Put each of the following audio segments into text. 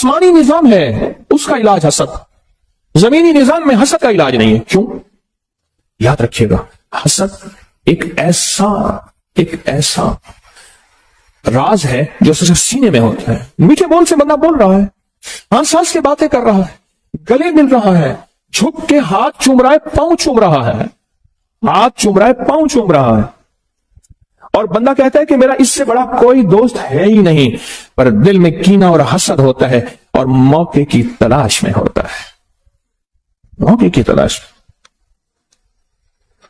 آسمانی نظام ہے اس کا علاج حسد، زمینی نظام میں حسد کا علاج نہیں ہے. کیوں؟ یاد رکھیے گا، حسد ایک ایسا راز ہے جو صرف سینے میں ہوتا ہے. میٹھے بول سے بندہ بول رہا ہے، ہنس ہنس کے باتیں کر رہا ہے، گلے مل رہا ہے، جھک کے ہاتھ چوم رہا ہے، پاؤں چوم رہا ہے، ہاتھ چوم رہا ہے، پاؤں چوم رہا ہے، اور بندہ کہتا ہے کہ میرا اس سے بڑا کوئی دوست ہے ہی نہیں، پر دل میں کینہ اور حسد ہوتا ہے اور موقع کی تلاش میں ہوتا ہے. موقع کی تلاش.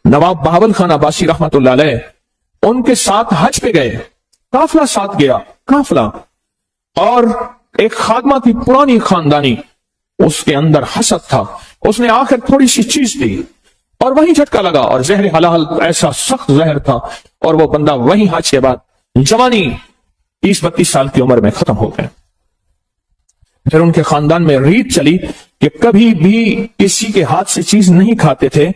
نواب بہاول خان عباسی رحمت اللہ علیہ ان کے ساتھ حج پہ گئے، قافلہ ساتھ گیا، قافلہ، اور ایک خادمہ تھی پرانی خاندانی، اس کے اندر حسد تھا. اس نے آخر تھوڑی سی چیز دی اور وہیں جھٹکا لگا، اور زہر حلال ایسا سخت زہر تھا، اور وہ بندہ وہیں حج کے بعد جوانی 30-32 سال کی عمر میں ختم ہو گئے. پھر ان کے خاندان میں ریت چلی کہ کبھی بھی کسی کے ہاتھ سے چیز نہیں کھاتے تھے.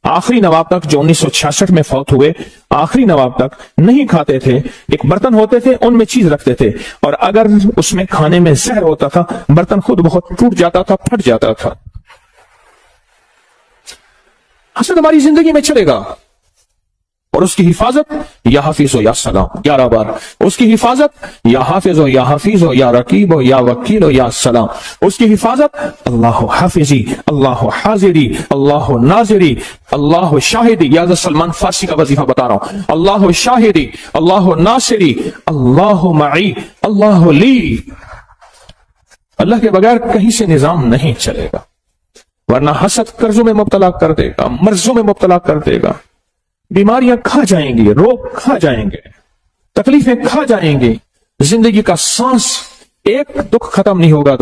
آخری نواب تک جو 1966 میں فوت ہوئے، آخری نواب تک نہیں کھاتے تھے. ایک برتن ہوتے تھے، ان میں چیز رکھتے تھے، اور اگر اس میں کھانے میں زہر ہوتا تھا، برتن خود بہت ٹوٹ جاتا تھا، پھٹ جاتا تھا. حسد ہماری زندگی میں چلے گا، اور اس کی حفاظت یا حافظ ہو یا سلام. 11 بار اس کی حفاظت یا حافظ ہو یا حفیظ ہو یا رقیب ہو یا وکیل ہو یا سلام. اس کی حفاظت اللہ حافظی، اللہ حاضری، اللہ ناظری، اللہ شاہدی. یا سلمان فارسی کا وظیفہ بتا رہا ہوں. اللہ شاہدی، اللہ ناصری، اللہ معی، اللہ لی. اللہ کے بغیر کہیں سے نظام نہیں چلے گا، ورنہ حسد قرضوں میں مبتلا کر دے گا، مرضوں میں مبتلا کر دے گا. بیماریاں کھا جائیں گی، روگ کھا جائیں گے، تکلیفیں کھا جائیں گی. زندگی کا سانس، ایک دکھ ختم نہیں ہوگا،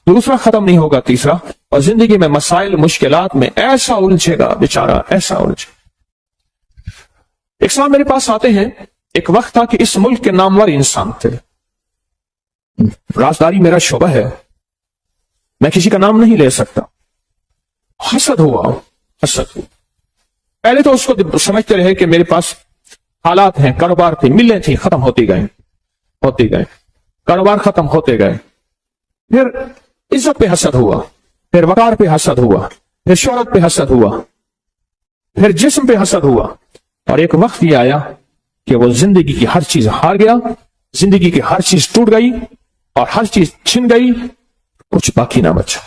دوسرا ختم نہیں ہوگا، تیسرا، اور زندگی میں مسائل مشکلات میں ایسا الجھے گا بیچارہ، ایسا الجھے. ایک صاحب میرے پاس آتے ہیں. ایک وقت تھا کہ اس ملک کے نامور انسان تھے، رازداری میرا شعبہ ہے، میں کسی کا نام نہیں لے سکتا. حسد ہوا، حسد ہوا. پہلے تو اس کو سمجھتے رہے کہ میرے پاس حالات ہیں، کاروبار تھی، ملیں تھی، ختم ہوتی گئے، کاروبار ختم ہوتے گئے. پھر عزت پہ حسد ہوا، پھر وقار پہ حسد ہوا، پھر شہرت پہ حسد ہوا، پھر جسم پہ حسد ہوا. اور ایک وقت یہ آیا کہ وہ زندگی کی ہر چیز ہار گیا، زندگی کی ہر چیز ٹوٹ گئی اور ہر چیز چھن گئی، کچھ باقی نہ بچا،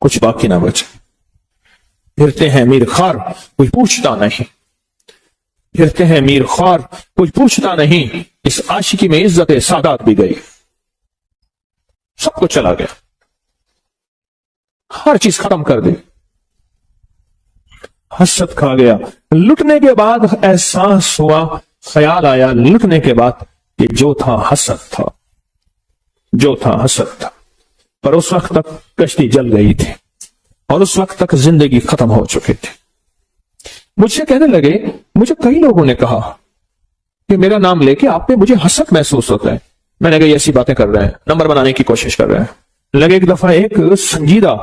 کچھ باقی نہ بچا. پھرتے ہیں میر خوار، کوئی پوچھتا نہیں، پھرتے ہیں میر خوار، کوئی پوچھتا نہیں. اس عاشقی میں عزت سادات بھی گئی، سب کچھ چلا گیا، ہر چیز ختم کر دی. حسد کھا گیا. لٹنے کے بعد احساس ہوا، خیال آیا لٹنے کے بعد کہ جو تھا حسد تھا، جو تھا حسد تھا. پر اس وقت تک کشتی جل گئی تھی اور اس وقت تک زندگی ختم ہو چکی تھی. مجھ سے کہنے لگے، مجھے کئی لوگوں نے کہا کہ میرا نام لے کے آپ پہ مجھے حسد محسوس ہوتا ہے. میں نے کہا ایسی باتیں کر رہے ہیں، نمبر بنانے کی کوشش کر رہے ہیں. لگے ایک دفعہ ایک سنجیدہ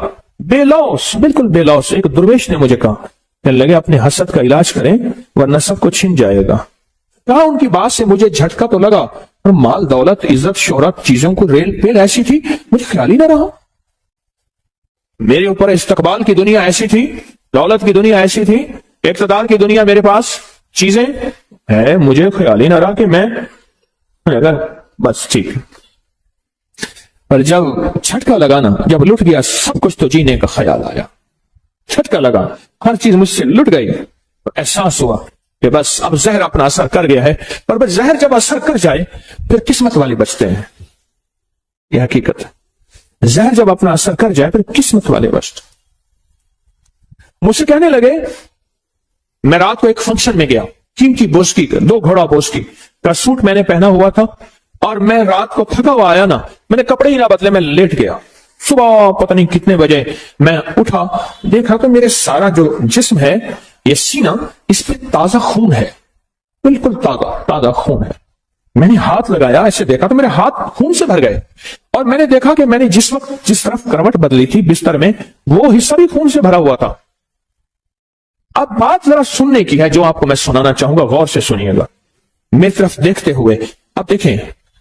بے لوس، بالکل بے لوس ایک درویش نے مجھے کہا کہ لگے اپنے حسد کا علاج کریں ورنہ سب کو چھن جائے گا. کہا ان کی بات سے مجھے جھٹکا تو لگا، اور مال دولت عزت شہرت چیزوں کو ریل پیل ایسی تھی مجھے خیال ہی نہ رہا. میرے اوپر استقبال کی دنیا ایسی تھی، دولت کی دنیا ایسی تھی، اقتدار کی دنیا میرے پاس چیزیں ہے، مجھے خیال ہی نہ رہا کہ میں بس ٹھیک. پر جب جھٹکا لگا نا، جب لٹ گیا سب کچھ تو جینے کا خیال آیا، جھٹکا لگا، ہر چیز مجھ سے لٹ گئی. احساس ہوا کہ بس اب زہر اپنا اثر کر گیا ہے. پر بس زہر جب اثر کر جائے پھر قسمت والے بچتے ہیں، یہ حقیقت ہے. زہر جب اپنا اثر کر جائے پھر قسمت والے بچتے. مجھ سے کہنے لگے، میں رات کو ایک فنکشن میں گیا، قیمتی بوسکی کا 2 گھوڑا بوسکی کا سوٹ میں نے پہنا ہوا تھا، اور میں رات کو تھکا ہوا آیا نا، میں نے کپڑے ہی نہ بدلے، میں لیٹ گیا. صبح پتہ نہیں کتنے بجے میں اٹھا، دیکھا کہ میرے سارا جو جسم ہے، یہ سینہ، اس پہ تازہ خون ہے، بالکل تازہ خون ہے. میں نے ہاتھ لگایا، ایسے دیکھا تو میرے ہاتھ خون سے بھر گئے، اور میں نے دیکھا کہ میں نے جس وقت جس طرف کروٹ بدلی تھی بستر میں، وہ حصہ بھی خون سے بھرا ہوا تھا. اب بات ذرا سننے کی ہے جو آپ کو میں سنانا چاہوں گا، غور سے سنیے گا میری طرف دیکھتے ہوئے. اب دیکھیں،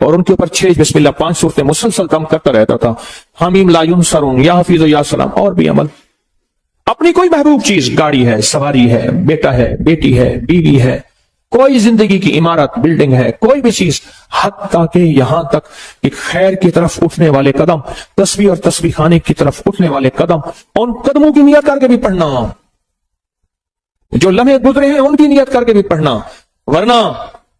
اور ان کے اوپر 6 بسم اللہ 5 صورتیں مسلسل دم کرتا رہتا تھا. حمیم لا ینصرون، یا حفیظ یا سلام، اور بھی عمل. اپنی کوئی محبوب چیز، گاڑی ہے، سواری ہے، بیٹا ہے، بیٹی ہے، بیوی ہے، کوئی زندگی کی عمارت، بلڈنگ ہے، کوئی بھی چیز، حتیٰ کہ یہاں تک کہ خیر کی طرف اٹھنے والے قدم، تسبیح اور تسبیح خانے کی طرف اٹھنے والے قدم، ان قدموں کی نیت کر کے بھی پڑھنا. جو لمحے گزرے ہیں ان کی نیت کر کے بھی پڑھنا، ورنہ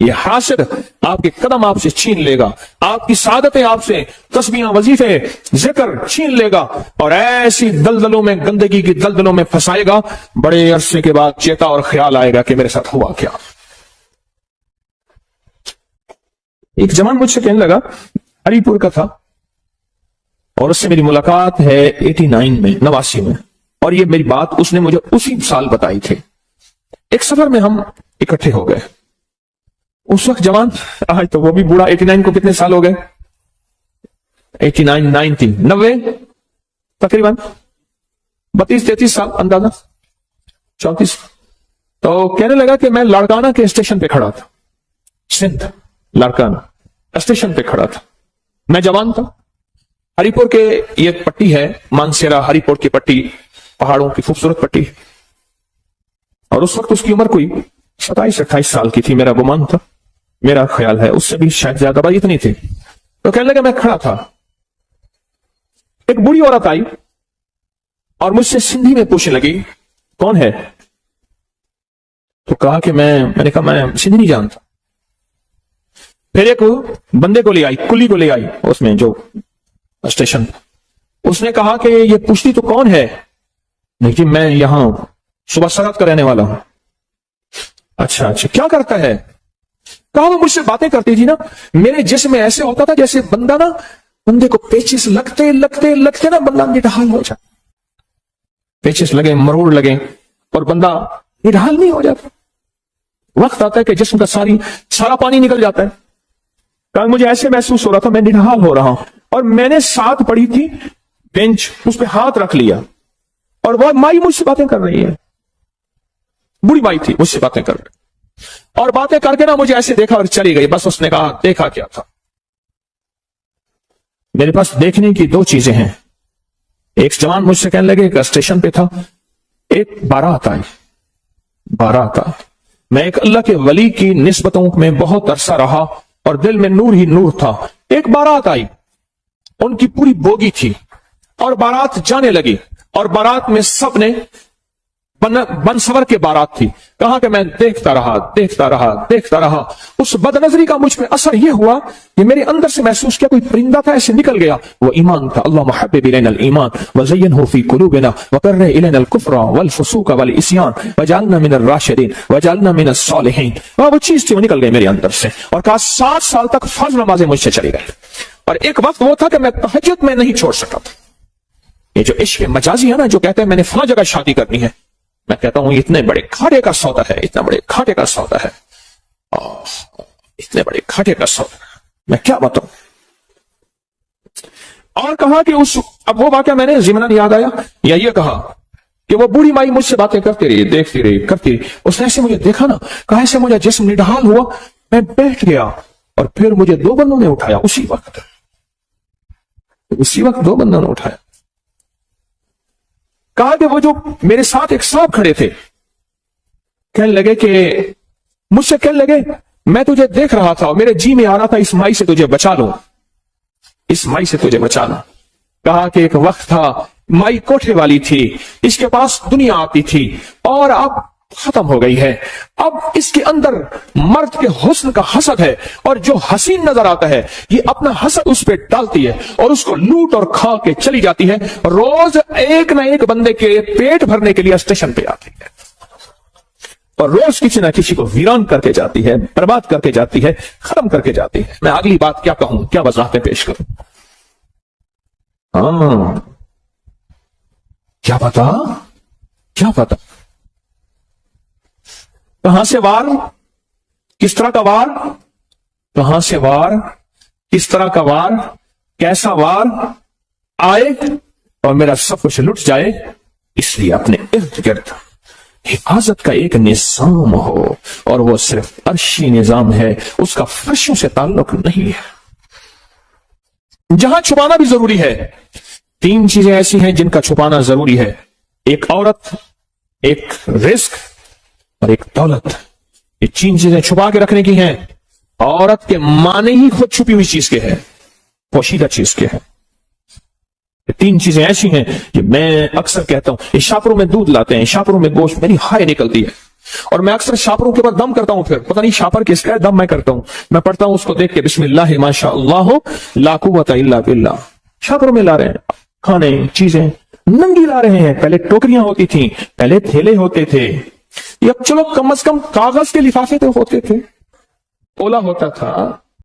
یہ حاسد آپ کے قدم آپ سے چھین لے گا، آپ کی سعادتیں آپ سے، تسبیحاں، وظیفے، ذکر چھین لے گا، اور ایسی دلدلوں میں، گندگی کی دلدلوں میں پھنسائے گا. بڑے عرصے کے بعد چیتا اور خیال آئے گا کہ میرے ساتھ ہوا کیا. ایک جوان مجھ سے کہنے لگا، ہری پور کا تھا، اور اس سے میری ملاقات ہے 89 میں، 89 میں، اور یہ میری بات اس نے مجھے اسی سال بتائی تھی. ایک سفر میں ہم اکٹھے ہو گئے. اس وقت جوان، آج تو وہ بھی بوڑھا. 89 کو کتنے سال ہو گئے؟ 89 90 90 تقریباً 32-33 سال اندازہ، 34. تو کہنے لگا کہ میں لاڑکانہ کے اسٹیشن پہ کھڑا تھا، سندھ لاڑکانہ اسٹیشن پہ کھڑا تھا. میں جوان تھا. ہری پور کے یہ پٹی ہے، مانسیرا ہری پور کی پٹی، پہاڑوں کی خوبصورت پٹی، اور اس وقت اس کی عمر کوئی 27-28 سال کی تھی، میرا گمان تھا، میرا خیال ہے اس سے بھی شاید زیادہ، بھائی اتنی تھی. تو کہنے لگا میں کھڑا تھا، ایک بوڑھی عورت آئی اور مجھ سے سندھی میں پوچھنے لگی کون ہے. تو کہا کہ میں نے کہا میں سندھی نہیں جانتا. پھر ایک بندے کو لے آئی، کلی کو لے آئی اس میں جو اسٹیشن. اس نے کہا کہ یہ پوچھتی تو کون ہے؟ نہیں جی میں یہاں صبح سرحد کا رہنے والا ہوں. اچھا کیا کرتا ہے؟ کہا وہ مجھ سے باتیں کرتی تھی نا، میرے جسم میں ایسے ہوتا تھا جیسے بندے کو پیچس لگتے لگتے لگتے نا بندہ نڈھال ہو جائے. پیچس لگے، مروڑ لگے، اور بندہ نڈھال نہیں ہو جاتا. وقت آتا ہے کہ جسم کا سارا پانی نکل جاتا ہے. کہا مجھے ایسے محسوس ہو رہا تھا میں نڈھال ہو رہا ہوں. اور میں نے ساتھ پڑی تھی بینچ، اس پہ ہاتھ رکھ لیا، اور وہ مائی مجھ سے باتیں کر رہی ہے، بری مائی تھی، مجھ سے باتیں کر رہی، اور باتیں کر کے نا مجھے ایسے دیکھا اور چلی گئی. بس اس نے کہا دیکھا کیا تھا؟ میرے پاس دیکھنے کی 2 چیزیں ہیں. ایک جوان مجھ سے کہنے لگے کہ اسٹیشن پہ تھا، ایک بارات آئی. میں ایک اللہ کے ولی کی نسبتوں میں بہت عرصہ رہا اور دل میں نور ہی نور تھا. ایک بارات آئی، ان کی پوری بوگی تھی، اور بارات جانے لگی، اور بارات میں سب نے بنسور کے بارات تھی. کہا کہ میں دیکھتا رہا. اس بد نظری کا مجھ پہ اثر یہ ہوا کہ میرے اندر سے محسوس کیا کوئی پرندہ تھا ایسے نکل گیا. وہ ایمان تھا. اللہم حبب الینا الایمان وزینہ فی قلوبنا وکرہ الینا الکفر والفسوق والعصیان وجعلنا من الراشدین وجعلنا من الصالحین. وہ چیز تھی، وہ نکل گئی میرے اندر سے. اور کہا 7 سال تک فرض نمازیں مجھ سے چلی گئی. اور ایک وقت وہ تھا کہ میں تہجد میں نہیں چھوڑ سکا تھا. یہ جو عشق مجازی ہے نا، جو کہتے ہیں میں نے فلاں جگہ شادی کرنی ہے، میں کہتا ہوں اتنے بڑے گھاٹے کا سودا ہے، اتنا بڑے گھاٹے کا سودا ہے، اتنے بڑے گھاٹے کا سودا ہے، میں کیا بتاؤں. اور کہا کہ اب وہ واقعہ میں نے ضمناً یاد آیا، یا یہ کہا کہ وہ بوڑھی مائی مجھ سے باتیں کرتی رہی، دیکھتی رہی، کرتی رہی. اس نے ایسے مجھے دیکھا نا، کہا ایسے مجھے جسم نڈھال ہوا، میں بیٹھ گیا، اور پھر مجھے 2 بندوں نے اٹھایا. اسی وقت 2 بندوں نے اٹھایا. کہا کہ وہ جو میرے ساتھ ایک صاحب کھڑے تھے کہنے لگے کہ مجھ سے کہنے لگے میں تجھے دیکھ رہا تھا اور میرے جی میں آ رہا تھا اس مائی سے تجھے بچا لوں، اس مائی سے تجھے بچا لوں. کہا کہ ایک وقت تھا مائی کوٹھے والی تھی، اس کے پاس دنیا آتی تھی، اور اب ختم ہو گئی ہے. اب اس کے اندر مرد کے حسن کا حسد ہے، اور جو حسین نظر آتا ہے یہ اپنا حسد اس پہ ڈالتی ہے اور اس کو لوٹ اور کھا کے چلی جاتی ہے. روز ایک نہ ایک بندے کے پیٹ بھرنے کے لیے اسٹیشن پہ آتی ہے، اور روز کسی نہ کسی کو ویران کر کے جاتی ہے، برباد کر کے جاتی ہے، ختم کر کے جاتی ہے. میں اگلی بات کیا کہوں، کیا وضاحتیں پیش کروں؟ کیا پتا کہاں سے وار، کس طرح کا وار، کہاں سے وار، کس طرح کا وار، کیسا وار آئے اور میرا سب کچھ لٹ جائے. اس لیے اپنے ارد گرد حفاظت کا ایک نظام ہو، اور وہ صرف عرشی نظام ہے، اس کا فرشوں سے تعلق نہیں ہے۔ جہاں چھپانا بھی ضروری ہے، تین چیزیں ایسی ہیں جن کا چھپانا ضروری ہے، ایک عورت، ایک رزق اور ایک دولت۔ یہ تین چیزیں چھپا کے رکھنے کی ہیں۔ عورت کے معنی ہی خود چھپی ہوئی چیز کے ہے، پوشیدہ چیز کے ہے۔ یہ تین چیزیں ایسی ہیں کہ میں اکثر کہتا ہوں، یہ شاپروں میں دودھ لاتے ہیں، شاپروں میں گوشت، میری ہائے نکلتی ہے، اور میں اکثر شاپروں کے بعد دم کرتا ہوں، پھر پتہ نہیں شاپر کس کا ہے، دم میں کرتا ہوں، میں پڑھتا ہوں اس کو دیکھ کے بسم اللہ ما شاء اللہ لا قوت الا باللہ۔ شاپروں میں لا رہے ہیں کھانے، چیزیں ننگی لا رہے ہیں، پہلے ٹوکریاں ہوتی تھیں، پہلے تھیلے ہوتے تھے، یا چلو کم از کم کاغذ کے لفافے تو ہوتے تھے، اولا ہوتا تھا،